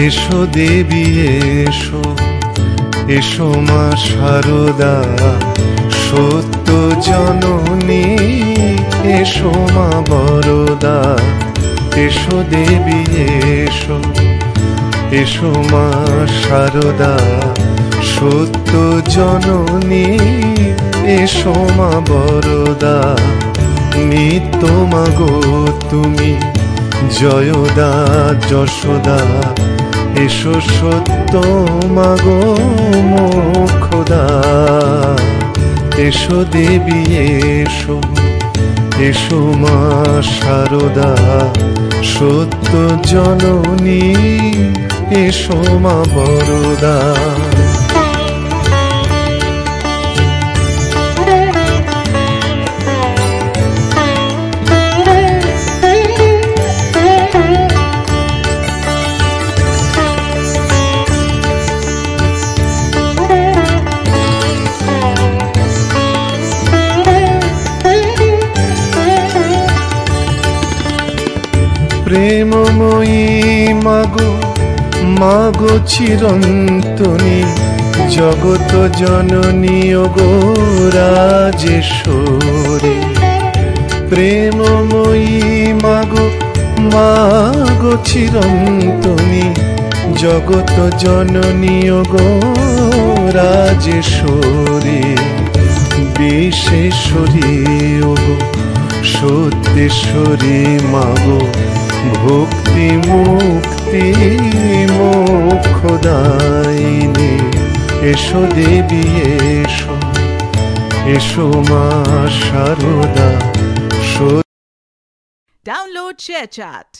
এসো দেবী এসো, এসো মা শারদা সত্য জননী, এসো মা বরদা, এসো দেবী এসো, এসো মা শারদা সত্য জননী, এসো মা বরদা। নিত্য মাগো তুমি জয়দা যশোদা, এসো সত্য মাগো মোক্ষদা। এসো দেবী এসো, এসো মা শারদা সত্য জননী, এসো মা বরদা। প্রেমময়ী মাগো, মাগো চিরন্তনী, জগত জননী ওগো রাজেশ্বরী। প্রেমময়ী মাগো, মাগো চিরন্তনী, জগত জননী ওগো রাজেশ্বরী। বিশেশ্বরী ওগো সত্যেশ্বরী মাগো, ভক্তি মুক্তি মোক্ষদায়িনী। এসো দেবী এসো, এসো মা শারদা। Download ShareChat.